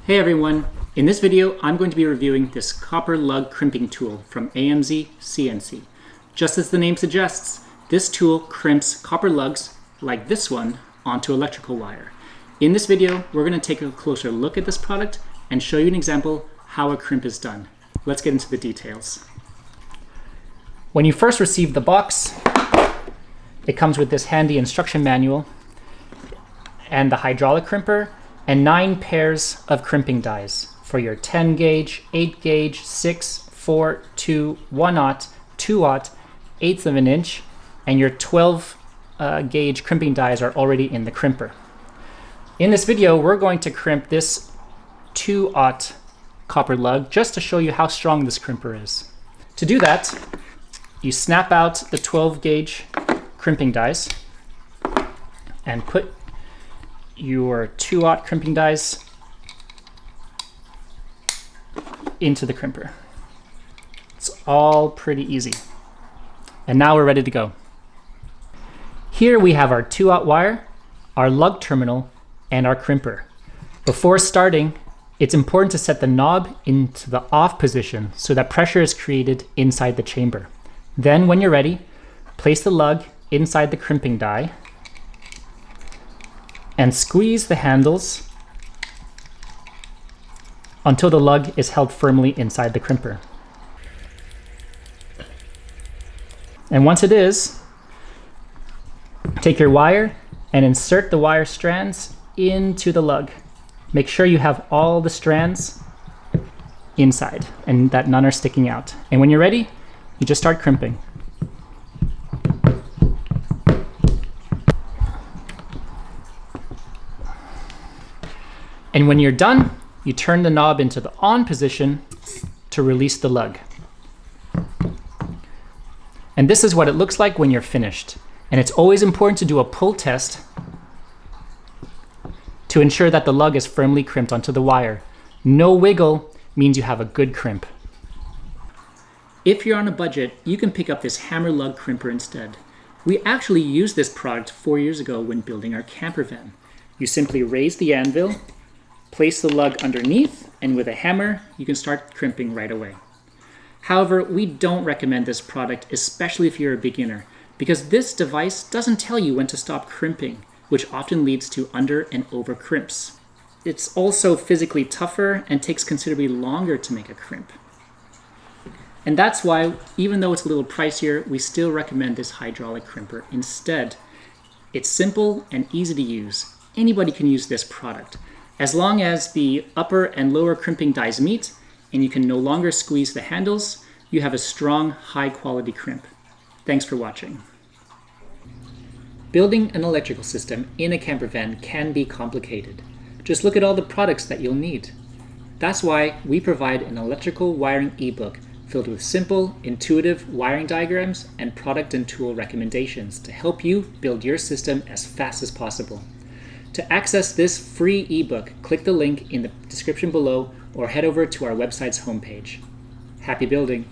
Hey everyone! In this video, I'm going to be reviewing this copper lug crimping tool from AMZ CNC. Just as the name suggests, this tool crimps copper lugs, like this one, onto electrical wire. In this video, we're going to take a closer look at this product and show you an example how a crimp is done. Let's get into the details. When you first receive the box, it comes with this handy instruction manual and the hydraulic crimper and 9 pairs of crimping dies for your 10 gauge, 8 gauge, 6, 4, 2, 1/0, 2/0, 1/8 of an inch, and your 12 gauge crimping dies are already in the crimper. In this video, we're going to crimp this 2/0 copper lug just to show you how strong this crimper is. To do that, you snap out the 12 gauge crimping dies and put your 2/0 crimping dies into the crimper. It's all pretty easy. And now we're ready to go. Here we have our 2/0 wire, our lug terminal, and our crimper. Before starting, it's important to set the knob into the off position so that pressure is created inside the chamber. Then when you're ready, place the lug inside the crimping die and squeeze the handles until the lug is held firmly inside the crimper. And once it is, take your wire and insert the wire strands into the lug. Make sure you have all the strands inside and that none are sticking out. And when you're ready, you just start crimping. And when you're done, you turn the knob into the on position to release the lug. And this is what it looks like when you're finished. And it's always important to do a pull test to ensure that the lug is firmly crimped onto the wire. No wiggle means you have a good crimp. If you're on a budget, you can pick up this hammer lug crimper instead. We actually used this product 4 years ago when building our camper van. You simply raise the anvil, place the lug underneath, and with a hammer, you can start crimping right away. However, we don't recommend this product, especially if you're a beginner, because this device doesn't tell you when to stop crimping, which often leads to under and over crimps. It's also physically tougher and takes considerably longer to make a crimp. And that's why, even though it's a little pricier, we still recommend this hydraulic crimper instead. It's simple and easy to use. Anybody can use this product. As long as the upper and lower crimping dies meet and you can no longer squeeze the handles, you have a strong, high-quality crimp. Thanks for watching. Building an electrical system in a camper van can be complicated. Just look at all the products that you'll need. That's why we provide an electrical wiring ebook filled with simple, intuitive wiring diagrams and product and tool recommendations to help you build your system as fast as possible. To access this free ebook, click the link in the description below or head over to our website's homepage. Happy building!